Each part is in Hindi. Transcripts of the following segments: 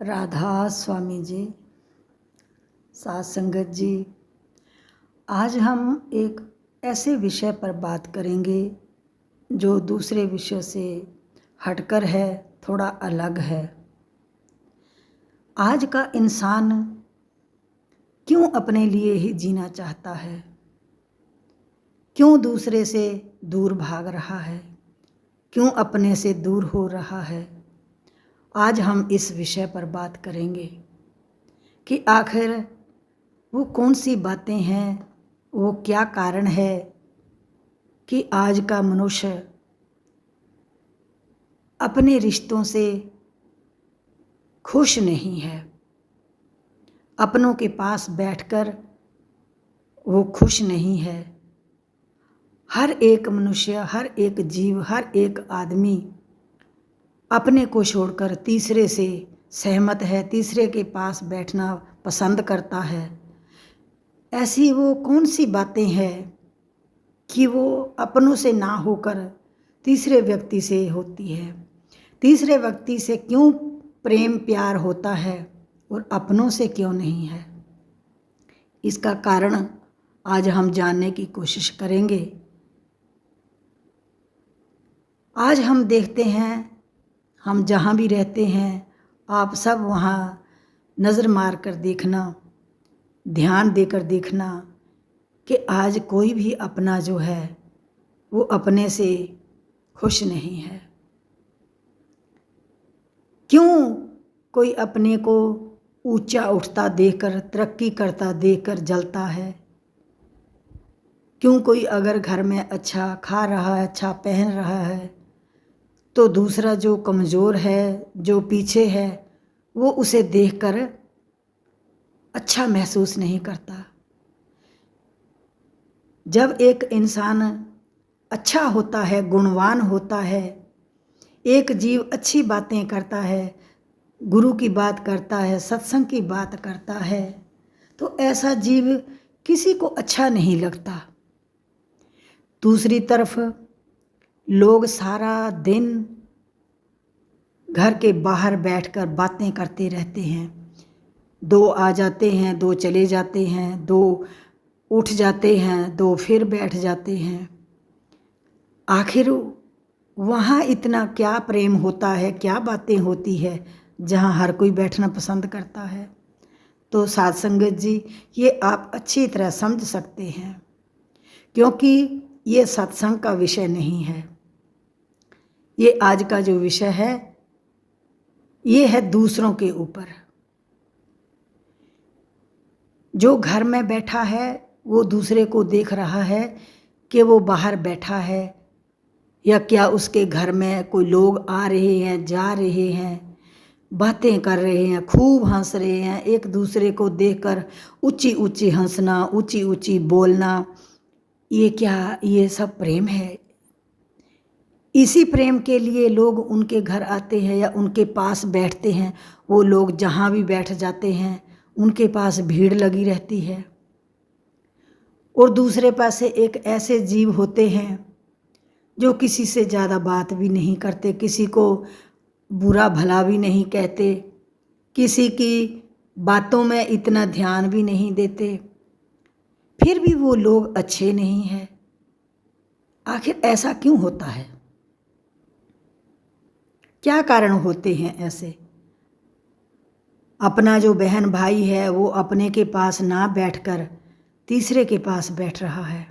राधा स्वामी जी, साथ संगत जी, आज हम एक ऐसे विषय पर बात करेंगे जो दूसरे विषयों से हटकर है, थोड़ा अलग है। आज का इंसान क्यों अपने लिए ही जीना चाहता है? क्यों दूसरे से दूर भाग रहा है? क्यों अपने से दूर हो रहा है? आज हम इस विषय पर बात करेंगे कि आखिर वो कौन सी बातें हैं, वो क्या कारण है कि आज का मनुष्य अपने रिश्तों से खुश नहीं है। अपनों के पास बैठकर वो खुश नहीं है। हर एक मनुष्य, हर एक जीव, हर एक आदमी अपने को छोड़कर तीसरे से सहमत है, तीसरे के पास बैठना पसंद करता है। ऐसी वो कौन सी बातें हैं कि वो अपनों से ना होकर तीसरे व्यक्ति से होती है? तीसरे व्यक्ति से क्यों प्रेम प्यार होता है और अपनों से क्यों नहीं है? इसका कारण आज हम जानने की कोशिश करेंगे। आज हम देखते हैं, हम जहाँ भी रहते हैं, आप सब वहाँ नज़र मार कर देखना, ध्यान देकर देखना कि आज कोई भी अपना जो है वो अपने से खुश नहीं है। क्यों कोई अपने को ऊंचा उठता देखकर, तरक्की करता देखकर जलता है? क्यों कोई अगर घर में अच्छा खा रहा है, अच्छा पहन रहा है, तो दूसरा जो कमज़ोर है, जो पीछे है, वो उसे देखकर अच्छा महसूस नहीं करता? जब एक इंसान अच्छा होता है, गुणवान होता है, एक जीव अच्छी बातें करता है, गुरु की बात करता है, सत्संग की बात करता है, तो ऐसा जीव किसी को अच्छा नहीं लगता। दूसरी तरफ लोग सारा दिन घर के बाहर बैठकर बातें करते रहते हैं। दो आ जाते हैं, दो चले जाते हैं, दो उठ जाते हैं, दो फिर बैठ जाते हैं। आखिर वहाँ इतना क्या प्रेम होता है, क्या बातें होती है जहाँ हर कोई बैठना पसंद करता है? तो साथ संगत जी, ये आप अच्छी तरह समझ सकते हैं, क्योंकि ये सत्संग का विषय नहीं है। ये आज का जो विषय है, ये है दूसरों के ऊपर। जो घर में बैठा है वो दूसरे को देख रहा है कि वो बाहर बैठा है, या क्या उसके घर में कोई लोग आ रहे हैं, जा रहे हैं, बातें कर रहे हैं, खूब हंस रहे हैं। एक दूसरे को देखकर ऊंची ऊंची हंसना, ऊंची ऊंची बोलना, ये क्या, ये सब प्रेम है? इसी प्रेम के लिए लोग उनके घर आते हैं या उनके पास बैठते हैं। वो लोग जहाँ भी बैठ जाते हैं, उनके पास भीड़ लगी रहती है। और दूसरे पासे एक ऐसे जीव होते हैं जो किसी से ज़्यादा बात भी नहीं करते, किसी को बुरा भला भी नहीं कहते, किसी की बातों में इतना ध्यान भी नहीं देते, फिर भी वो लोग अच्छे नहीं हैं। आखिर ऐसा क्यों होता है? क्या कारण होते हैं ऐसे? अपना जो बहन भाई है वो अपने के पास ना बैठकर तीसरे के पास बैठ रहा है।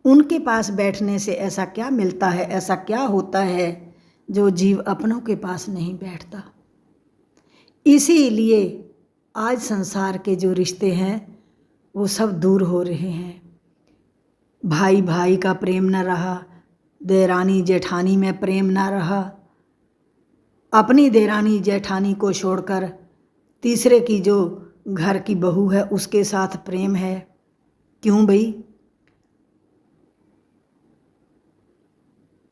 उनके पास बैठने से ऐसा क्या मिलता है, ऐसा क्या होता है जो जीव अपनों के पास नहीं बैठता? इसीलिए आज संसार के जो रिश्ते हैं वो सब दूर हो रहे हैं। भाई भाई का प्रेम न रहा, देरानी जेठानी में प्रेम न रहा, अपनी देरानी जेठानी को छोड़कर तीसरे की जो घर की बहू है उसके साथ प्रेम है। क्यों भाई?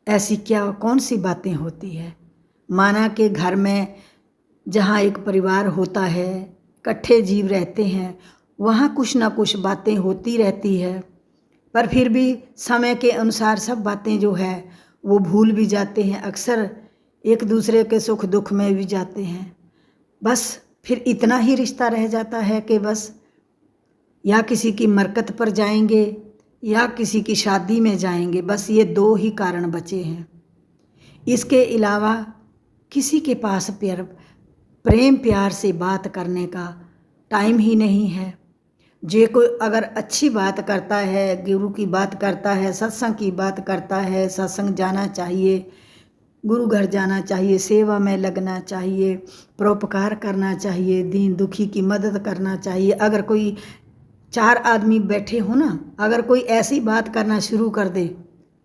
ऐसी क्या कौन सी बातें होती है? माना कि घर में जहाँ एक परिवार होता है, इकट्ठे जीव रहते हैं, वहाँ कुछ ना कुछ बातें होती रहती है, पर फिर भी समय के अनुसार सब बातें जो है वो भूल भी जाते हैं, अक्सर एक दूसरे के सुख दुख में भी जाते हैं। बस फिर इतना ही रिश्ता रह जाता है कि बस या किसी की मरकत पर जाएंगे या किसी की शादी में जाएंगे, बस ये दो ही कारण बचे हैं। इसके अलावा किसी के पास प्रेम प्यार से बात करने का टाइम ही नहीं है। जे कोई अगर अच्छी बात करता है, गुरु की बात करता है, सत्संग की बात करता है, सत्संग जाना चाहिए, गुरु घर जाना चाहिए, सेवा में लगना चाहिए, परोपकार करना चाहिए, दीन दुखी की मदद करना चाहिए। अगर कोई 4 आदमी बैठे हो ना, अगर कोई ऐसी बात करना शुरू कर दे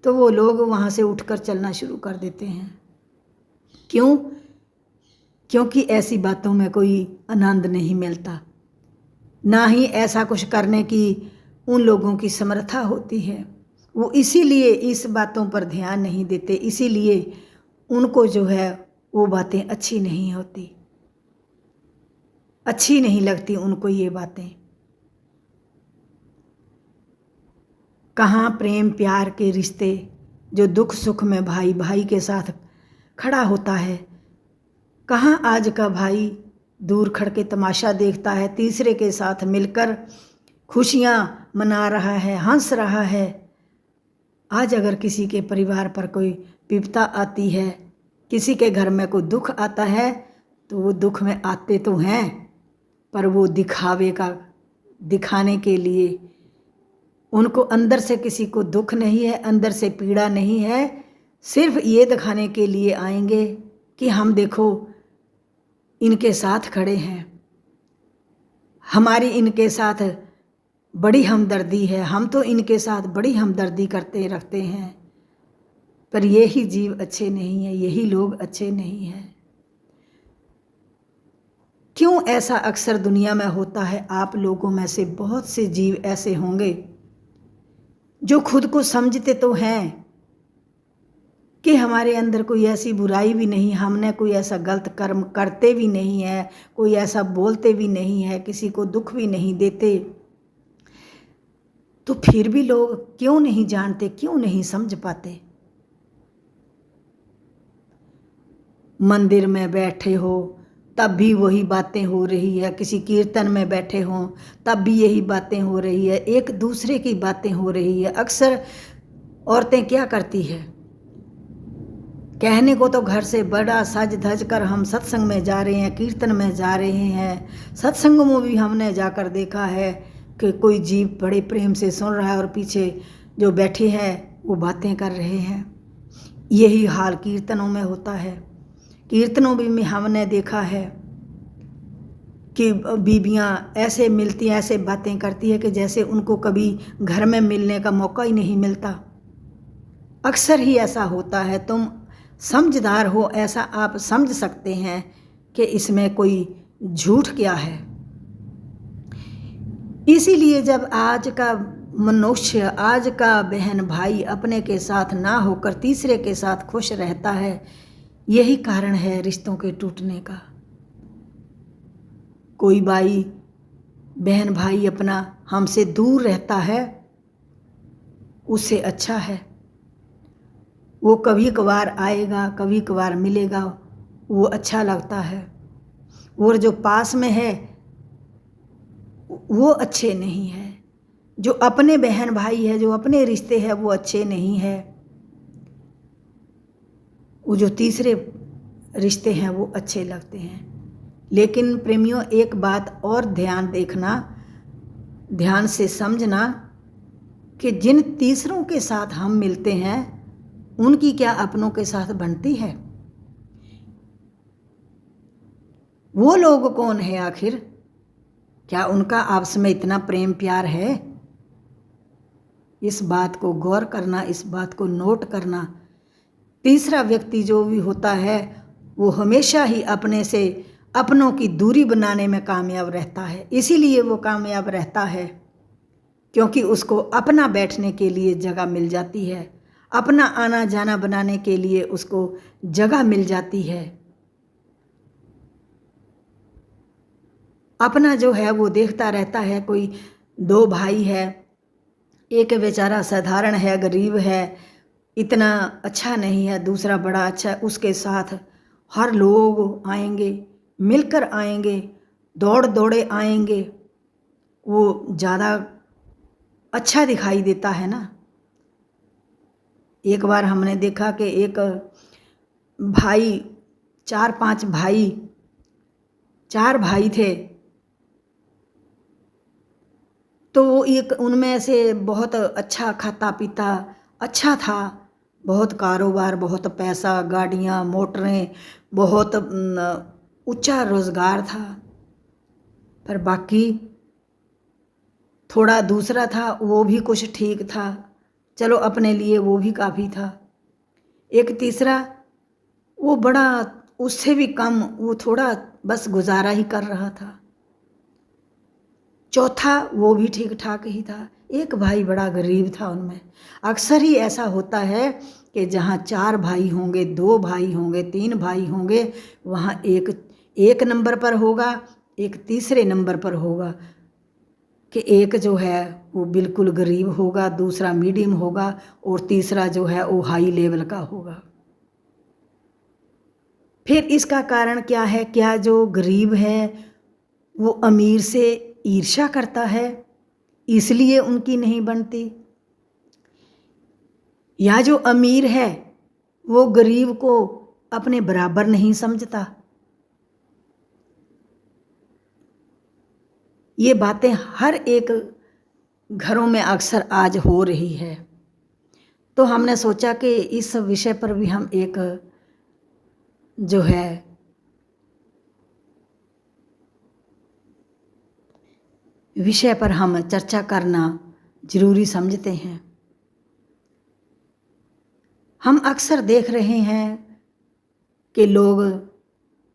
तो वो लोग वहाँ से उठकर चलना शुरू कर देते हैं। क्यों? क्योंकि ऐसी बातों में कोई आनंद नहीं मिलता, ना ही ऐसा कुछ करने की उन लोगों की समर्था होती है। वो इसीलिए इस बातों पर ध्यान नहीं देते, इसीलिए उनको जो है वो बातें अच्छी नहीं होती, अच्छी नहीं लगती उनको ये बातें। कहाँ प्रेम प्यार के रिश्ते, जो दुख सुख में भाई भाई के साथ खड़ा होता है। कहाँ आज का भाई दूर खड़ के तमाशा देखता है, तीसरे के साथ मिलकर खुशियाँ मना रहा है, हंस रहा है। आज अगर किसी के परिवार पर कोई विपदा आती है, किसी के घर में कोई दुख आता है, तो वो दुख में आते तो हैं, पर वो दिखाने के लिए, उनको अंदर से किसी को दुख नहीं है, अंदर से पीड़ा नहीं है, सिर्फ ये दिखाने के लिए आएंगे कि हम देखो इनके साथ खड़े हैं, हमारी इनके साथ बड़ी हमदर्दी है, हम तो इनके साथ बड़ी हमदर्दी रखते हैं। पर यही जीव अच्छे नहीं है, यही लोग अच्छे नहीं हैं। क्यों ऐसा अक्सर दुनिया में होता है? आप लोगों में से बहुत से जीव ऐसे होंगे जो खुद को समझते तो हैं कि हमारे अंदर कोई ऐसी बुराई भी नहीं, हमने कोई ऐसा गलत कर्म करते भी नहीं है, कोई ऐसा बोलते भी नहीं है, किसी को दुख भी नहीं देते, तो फिर भी लोग क्यों नहीं जानते, क्यों नहीं समझ पाते? मंदिर में बैठे हो तब भी वही बातें हो रही है, किसी कीर्तन में बैठे हों तब भी यही बातें हो रही है, एक दूसरे की बातें हो रही है। अक्सर औरतें क्या करती है, कहने को तो घर से बड़ा सज धज कर हम सत्संग में जा रहे हैं, कीर्तन में जा रहे हैं। सत्संग में भी हमने जाकर देखा है कि कोई जीव बड़े प्रेम से सुन रहा है और पीछे जो बैठे हैं वो बातें कर रहे हैं। यही हाल कीर्तनों में होता है। कीर्तनों में हमने देखा है कि बीबियाँ ऐसे मिलती हैं, ऐसे बातें करती है कि जैसे उनको कभी घर में मिलने का मौका ही नहीं मिलता। अक्सर ही ऐसा होता है। तुम समझदार हो, ऐसा आप समझ सकते हैं कि इसमें कोई झूठ क्या है। इसीलिए जब आज का मनुष्य, आज का बहन भाई अपने के साथ ना होकर तीसरे के साथ खुश रहता है, यही कारण है रिश्तों के टूटने का। कोई भाई बहन भाई अपना हमसे दूर रहता है, उससे अच्छा है वो कभी कभार आएगा, कभी कभार मिलेगा, वो अच्छा लगता है। और जो पास में है वो अच्छे नहीं है। जो अपने बहन भाई है, जो अपने रिश्ते हैं, वो अच्छे नहीं है। वो जो तीसरे रिश्ते हैं वो अच्छे लगते हैं। लेकिन प्रेमियों, एक बात और ध्यान देखना, ध्यान से समझना कि जिन तीसरों के साथ हम मिलते हैं उनकी क्या अपनों के साथ बनती है? वो लोग कौन है आखिर? क्या उनका आपस में इतना प्रेम प्यार है? इस बात को गौर करना, इस बात को नोट करना। तीसरा व्यक्ति जो भी होता है वो हमेशा ही अपने से अपनों की दूरी बनाने में कामयाब रहता है। इसीलिए वो कामयाब रहता है क्योंकि उसको अपना बैठने के लिए जगह मिल जाती है, अपना आना जाना बनाने के लिए उसको जगह मिल जाती है। अपना जो है वो देखता रहता है। कोई 2 भाई है, एक बेचारा साधारण है, गरीब है, इतना अच्छा नहीं है, दूसरा बड़ा अच्छा है, उसके साथ हर लोग आएंगे, मिलकर आएंगे, दौड़ दौड़े आएंगे, वो ज़्यादा अच्छा दिखाई देता है ना। एक बार हमने देखा कि एक भाई, 4-5 भाई, 4 भाई थे, तो वो एक उनमें से बहुत अच्छा खाता पीता अच्छा था, बहुत कारोबार, बहुत पैसा, गाड़ियाँ, मोटरें, बहुत ऊंचा रोजगार था। पर बाकी थोड़ा दूसरा था, वो भी कुछ ठीक था, चलो अपने लिए वो भी काफ़ी था। एक तीसरा, वो बड़ा, उससे भी कम, वो थोड़ा बस गुजारा ही कर रहा था। चौथा, वो भी ठीक ठाक ही था। एक भाई बड़ा गरीब था उनमें। अक्सर ही ऐसा होता है कि जहाँ 4 भाई होंगे, 2 भाई होंगे, 3 भाई होंगे, वहाँ एक नंबर पर होगा, एक तीसरे नंबर पर होगा, कि एक जो है वो बिल्कुल गरीब होगा, दूसरा मीडियम होगा, और तीसरा जो है वो हाई लेवल का होगा। फिर इसका कारण क्या है? क्या जो गरीब है वो अमीर से ईर्ष्या करता है, इसलिए उनकी नहीं बनती? या जो अमीर है वो गरीब को अपने बराबर नहीं समझता? ये बातें हर एक घरों में अक्सर आज हो रही है। तो हमने सोचा कि इस विषय पर भी हम एक जो है विषय पर हम चर्चा करना जरूरी समझते हैं। हम अक्सर देख रहे हैं कि लोग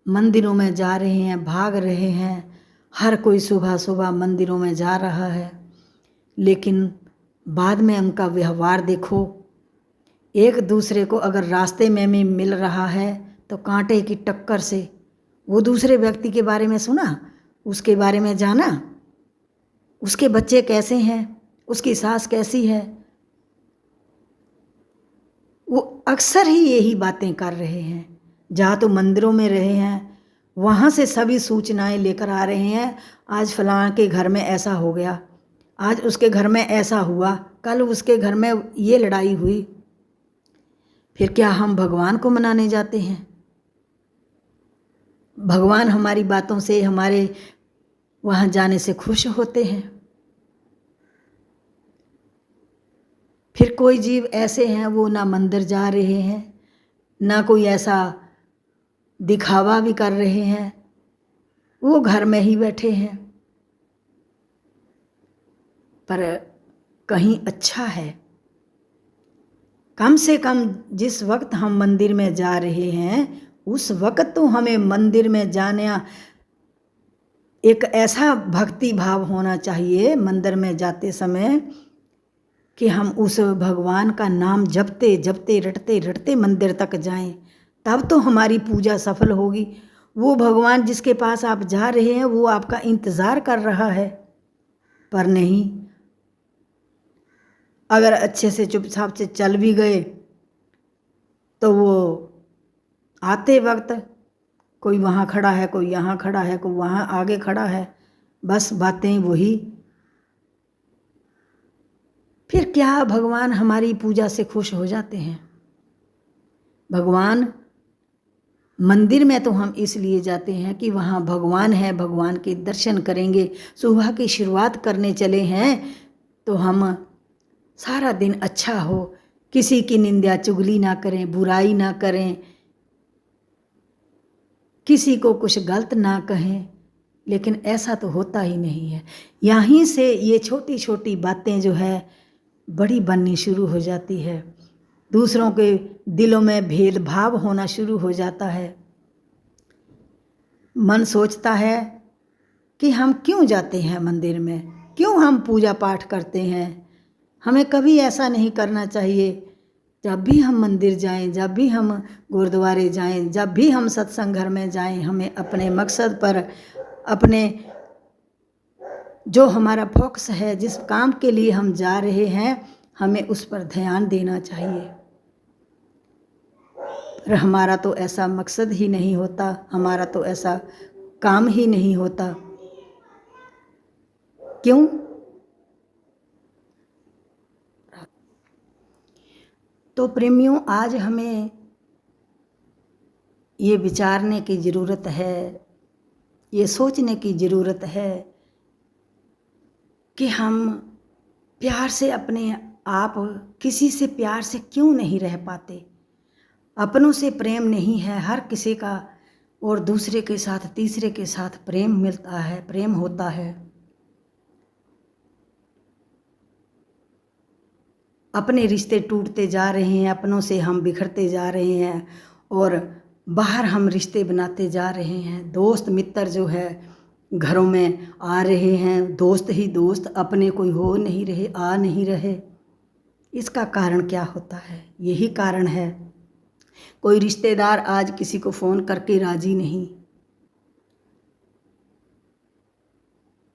मंदिरों में जा रहे हैं, भाग रहे हैं, हर कोई सुबह सुबह मंदिरों में जा रहा है, लेकिन बाद में उनका व्यवहार देखो। एक दूसरे को अगर रास्ते में भी मिल रहा है तो कांटे की टक्कर से, वो दूसरे व्यक्ति के बारे में सुना, उसके बारे में जाना, उसके बच्चे कैसे हैं, उसकी सास कैसी है, वो अक्सर ही यही बातें कर रहे हैं। जहाँ तो मंदिरों में रहे हैं, वहाँ से सभी सूचनाएं लेकर आ रहे हैं, आज फलां के घर में ऐसा हो गया, आज उसके घर में ऐसा हुआ, कल उसके घर में ये लड़ाई हुई। फिर क्या हम भगवान को मनाने जाते हैं? भगवान हमारी बातों से, हमारे वहाँ जाने से खुश होते हैं? फिर कोई जीव ऐसे हैं वो ना मंदिर जा रहे हैं, ना कोई ऐसा दिखावा भी कर रहे हैं, वो घर में ही बैठे हैं। पर कहीं अच्छा है, कम से कम जिस वक्त हम मंदिर में जा रहे हैं उस वक्त तो हमें मंदिर में जाना, एक ऐसा भक्ति भाव होना चाहिए मंदिर में जाते समय कि हम उस भगवान का नाम जपते जपते, रटते रटते मंदिर तक जाएं, तब तो हमारी पूजा सफल होगी। वो भगवान जिसके पास आप जा रहे हैं वो आपका इंतज़ार कर रहा है। पर नहीं, अगर अच्छे से चुपचाप से चल भी गए तो वो आते वक्त कोई वहाँ खड़ा है, कोई यहाँ खड़ा है, कोई वहाँ आगे खड़ा है, बस बातें वही। फिर क्या भगवान हमारी पूजा से खुश हो जाते हैं? भगवान मंदिर में तो हम इसलिए जाते हैं कि वहाँ भगवान है, भगवान के दर्शन करेंगे। सुबह की शुरुआत करने चले हैं तो हम सारा दिन अच्छा हो, किसी की निंदा चुगली ना करें, बुराई ना करें, किसी को कुछ गलत ना कहें। लेकिन ऐसा तो होता ही नहीं है। यहीं से ये छोटी छोटी बातें जो है बड़ी बननी शुरू हो जाती है, दूसरों के दिलों में भेदभाव होना शुरू हो जाता है। मन सोचता है कि हम क्यों जाते हैं मंदिर में, क्यों हम पूजा पाठ करते हैं, हमें कभी ऐसा नहीं करना चाहिए। जब भी हम मंदिर जाएं, जब भी हम गुरुद्वारे जाएं, जब भी हम सत्संग घर में जाएं, हमें अपने मकसद पर, अपने जो हमारा फोकस है, जिस काम के लिए हम जा रहे हैं, हमें उस पर ध्यान देना चाहिए। पर हमारा तो ऐसा मकसद ही नहीं होता, हमारा तो ऐसा काम ही नहीं होता। क्यों? तो प्रेमियों, आज हमें ये विचारने की ज़रूरत है, ये सोचने की ज़रूरत है कि हम प्यार से अपने आप, किसी से प्यार से क्यों नहीं रह पाते। अपनों से प्रेम नहीं है हर किसी का, और दूसरे के साथ, तीसरे के साथ प्रेम मिलता है, प्रेम होता है। अपने रिश्ते टूटते जा रहे हैं, अपनों से हम बिखरते जा रहे हैं, और बाहर हम रिश्ते बनाते जा रहे हैं। दोस्त मित्र जो है घरों में आ रहे हैं, दोस्त ही दोस्त, अपने कोई हो नहीं रहे, आ नहीं रहे। इसका कारण क्या होता है? यही कारण है, कोई रिश्तेदार आज किसी को फ़ोन करके राजी नहीं।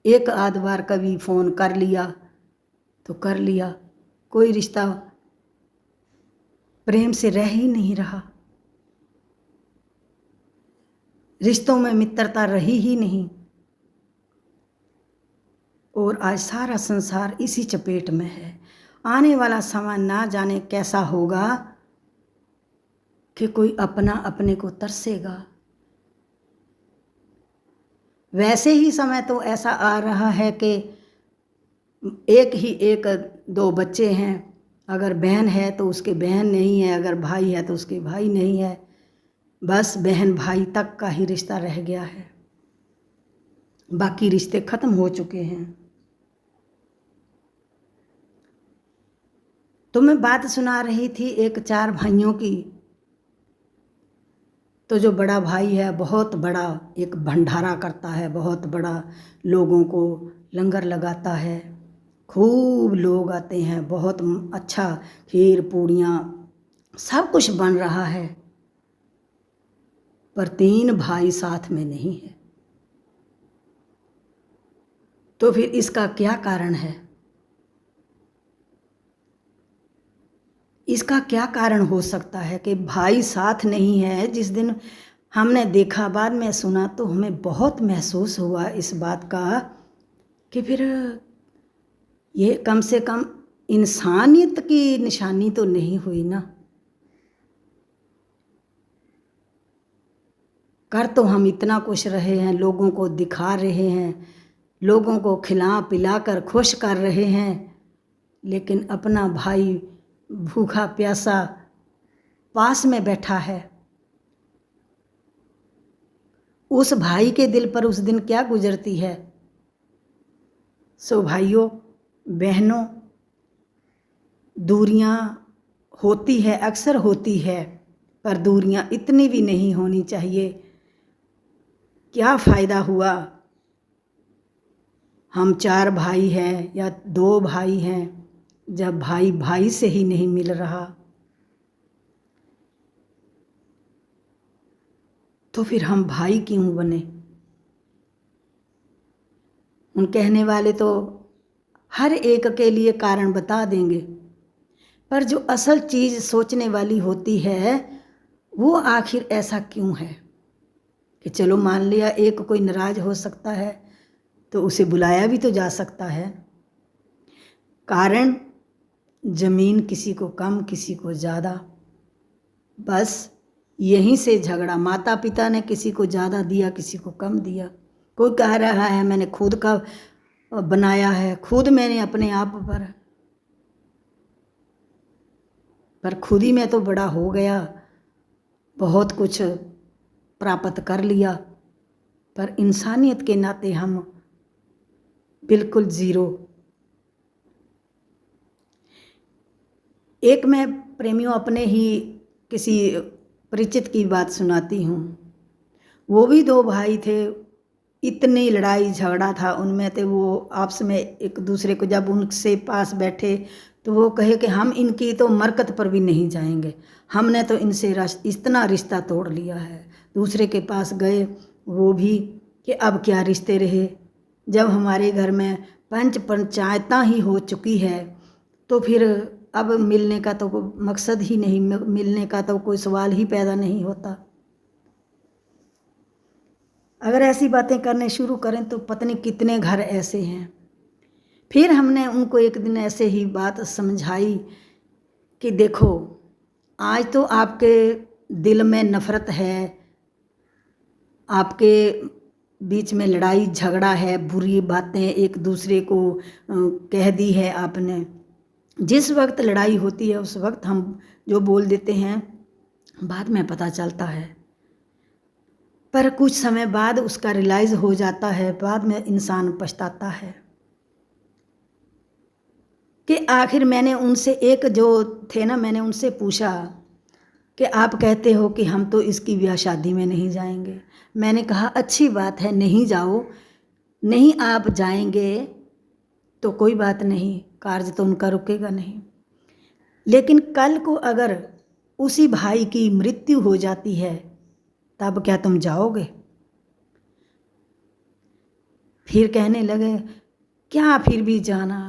एक आध बार कभी फ़ोन कर लिया तो कर लिया, कोई रिश्ता प्रेम से रह ही नहीं रहा, रिश्तों में मित्रता रही ही नहीं। और आज सारा संसार इसी चपेट में है। आने वाला समय ना जाने कैसा होगा कि कोई अपना अपने को तरसेगा। वैसे ही समय तो ऐसा आ रहा है कि एक दो बच्चे हैं, अगर बहन है तो उसके बहन नहीं है, अगर भाई है तो उसके भाई नहीं है, बस बहन भाई तक का ही रिश्ता रह गया है, बाकी रिश्ते खत्म हो चुके हैं। तो मैं बात सुना रही थी एक 4 भाइयों की। तो जो बड़ा भाई है बहुत बड़ा एक भंडारा करता है, बहुत बड़ा, लोगों को लंगर लगाता है, खूब लोग आते हैं, बहुत अच्छा खीर पूड़ियाँ सब कुछ बन रहा है। पर 3 भाई साथ में नहीं है। तो फिर इसका क्या कारण है? इसका क्या कारण हो सकता है कि भाई साथ नहीं है? जिस दिन हमने देखा, बाद में सुना, तो हमें बहुत महसूस हुआ इस बात का कि फिर ये कम से कम इंसानियत की निशानी तो नहीं हुई ना। कर तो हम इतना कुछ रहे हैं, लोगों को दिखा रहे हैं, लोगों को खिला पिला कर खुश कर रहे हैं, लेकिन अपना भाई भूखा प्यासा पास में बैठा है। उस भाई के दिल पर उस दिन क्या गुजरती है? सो भाइयों बहनों, दूरियां होती है, अक्सर होती है, पर दूरियां इतनी भी नहीं होनी चाहिए। क्या फ़ायदा हुआ हम 4 भाई हैं या 2 भाई हैं, जब भाई भाई से ही नहीं मिल रहा, तो फिर हम भाई क्यों बने? उन कहने वाले तो हर एक के लिए कारण बता देंगे, पर जो असल चीज़ सोचने वाली होती है वो आखिर ऐसा क्यों है कि चलो मान लिया एक कोई नाराज़ हो सकता है तो उसे बुलाया भी तो जा सकता है। कारण ज़मीन किसी को कम किसी को ज़्यादा, बस यहीं से झगड़ा। माता पिता ने किसी को ज़्यादा दिया, किसी को कम दिया। कोई कह रहा है मैंने खुद का बनाया है, खुद मैंने अपने आप पर खुद ही मैं तो बड़ा हो गया, बहुत कुछ प्राप्त कर लिया, पर इंसानियत के नाते हम बिल्कुल ज़ीरो। एक मैं प्रेमियों अपने ही किसी परिचित की बात सुनाती हूँ। वो भी 2 भाई थे, इतनी लड़ाई झगड़ा था उनमें, तो वो आपस में एक दूसरे को जब उनसे पास बैठे तो वो कहे कि हम इनकी तो मरकत पर भी नहीं जाएंगे, हमने तो इनसे इतना रिश्ता तोड़ लिया है। दूसरे के पास गए, वो भी कि अब क्या रिश्ते रहे, जब हमारे घर में पंचायत ही हो चुकी है तो फिर अब मिलने का तो कोई मकसद ही नहीं, मिलने का तो कोई सवाल ही पैदा नहीं होता। अगर ऐसी बातें करने शुरू करें तो पता नहीं कितने घर ऐसे हैं। फिर हमने उनको एक दिन ऐसे ही बात समझाई कि देखो, आज तो आपके दिल में नफ़रत है, आपके बीच में लड़ाई झगड़ा है, बुरी बातें एक दूसरे को कह दी है आपने। जिस वक्त लड़ाई होती है उस वक्त हम जो बोल देते हैं बाद में पता चलता है, पर कुछ समय बाद उसका रियलाइज़ हो जाता है, बाद में इंसान पछताता है कि आखिर मैंने उनसे एक जो थे ना, मैंने उनसे पूछा कि आप कहते हो कि हम तो इसकी ब्याह शादी में नहीं जाएंगे। मैंने कहा अच्छी बात है, नहीं जाओ, नहीं आप जाएंगे तो कोई बात नहीं, कार्य तो उनका रुकेगा नहीं, लेकिन कल को अगर उसी भाई की मृत्यु हो जाती है तब क्या तुम जाओगे? फिर कहने लगे क्या फिर भी जाना।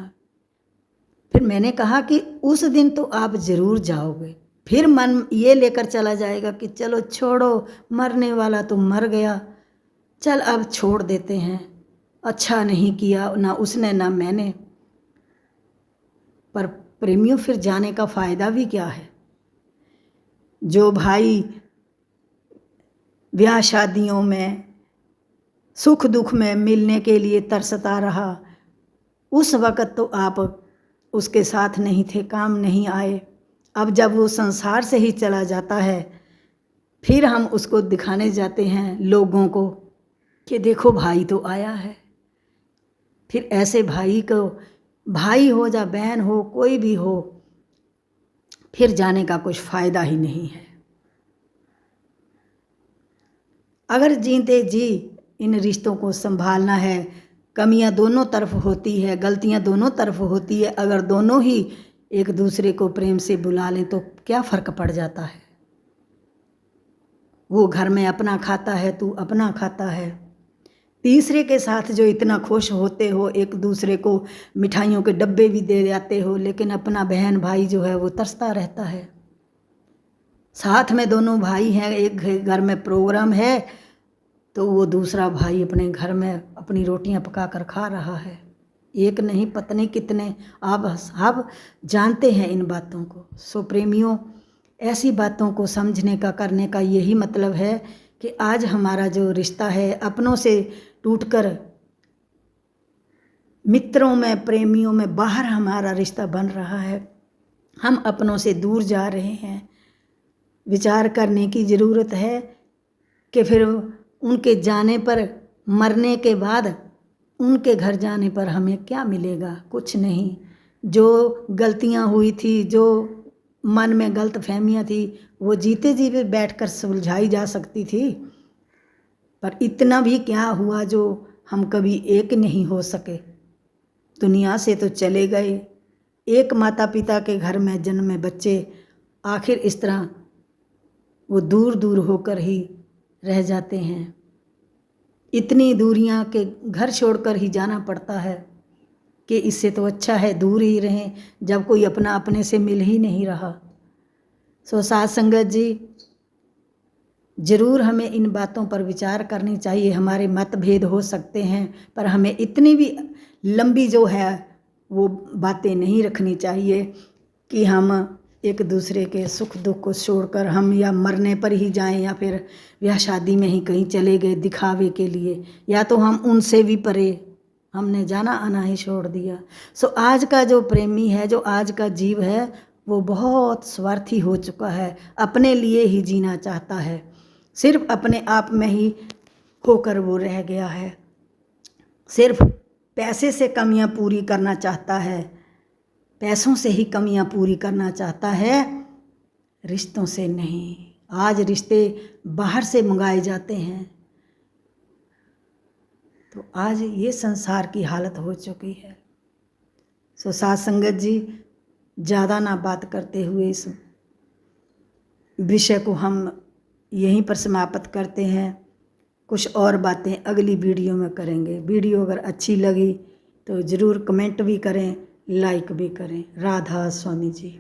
फिर मैंने कहा कि उस दिन तो आप ज़रूर जाओगे, फिर मन ये लेकर चला जाएगा कि चलो छोड़ो, मरने वाला तो मर गया, चल अब छोड़ देते हैं, अच्छा नहीं किया ना उसने ना मैंने। पर प्रेमियों फिर जाने का फ़ायदा भी क्या है? जो भाई ब्याह शादियों में सुख दुख में मिलने के लिए तरसता रहा, उस वक़्त तो आप उसके साथ नहीं थे, काम नहीं आए। अब जब वो संसार से ही चला जाता है फिर हम उसको दिखाने जाते हैं लोगों को कि देखो भाई तो आया है। फिर ऐसे भाई को, भाई हो या बहन हो, कोई भी हो, फिर जाने का कुछ फ़ायदा ही नहीं है। अगर जीते जी इन रिश्तों को संभालना है, कमियां दोनों तरफ होती है, गलतियां दोनों तरफ होती है, अगर दोनों ही एक दूसरे को प्रेम से बुला लें तो क्या फ़र्क पड़ जाता है? वो घर में अपना खाता है, तू अपना खाता है। तीसरे के साथ जो इतना खुश होते हो, एक दूसरे को मिठाइयों के डब्बे भी दे जाते हो, लेकिन अपना बहन भाई जो है वो तरसता रहता है। साथ में दोनों भाई हैं, एक घर में प्रोग्राम है तो वो दूसरा भाई अपने घर में अपनी रोटियां पका कर खा रहा है। एक नहीं पता नहीं कितने, आप जानते हैं इन बातों को। सो प्रेमियों, ऐसी बातों को समझने का, करने का यही मतलब है कि आज हमारा जो रिश्ता है अपनों से टूटकर मित्रों में, प्रेमियों में बाहर हमारा रिश्ता बन रहा है, हम अपनों से दूर जा रहे हैं। विचार करने की ज़रूरत है कि फिर उनके जाने पर, मरने के बाद उनके घर जाने पर हमें क्या मिलेगा? कुछ नहीं। जो गलतियां हुई थी, जो मन में गलत फहमियाँ थी, वो जीते जी भी बैठकर सुलझाई जा सकती थी, पर इतना भी क्या हुआ जो हम कभी एक नहीं हो सके। दुनिया से तो चले गए, एक माता पिता के घर में जन्मे बच्चे आखिर इस तरह वो दूर दूर होकर ही रह जाते हैं। इतनी दूरियां के घर छोड़कर ही जाना पड़ता है कि इससे तो अच्छा है दूर ही रहें, जब कोई अपना अपने से मिल ही नहीं रहा। सो साथ संगत जी, ज़रूर हमें इन बातों पर विचार करनी चाहिए। हमारे मतभेद हो सकते हैं, पर हमें इतनी भी लंबी जो है वो बातें नहीं रखनी चाहिए कि हम एक दूसरे के सुख दुख को छोड़कर हम या मरने पर ही जाएं या फिर ब्याह शादी में ही कहीं चले गए दिखावे के लिए, या तो हम उनसे भी परे, हमने जाना आना ही छोड़ दिया। सो आज का जो प्रेमी है, जो आज का जीव है, वो बहुत स्वार्थी हो चुका है, अपने लिए ही जीना चाहता है, सिर्फ अपने आप में ही होकर वो रह गया है, सिर्फ पैसे से कमियां पूरी करना चाहता है, पैसों से ही कमियां पूरी करना चाहता है, रिश्तों से नहीं। आज रिश्ते बाहर से मंगाए जाते हैं, तो आज ये संसार की हालत हो चुकी है। सो साथ संगत जी, ज़्यादा ना बात करते हुए इस विषय को हम यहीं पर समाप्त करते हैं। कुछ और बातें अगली वीडियो में करेंगे। वीडियो अगर अच्छी लगी तो ज़रूर कमेंट भी करें, लाइक भी करें। राधा स्वामी जी।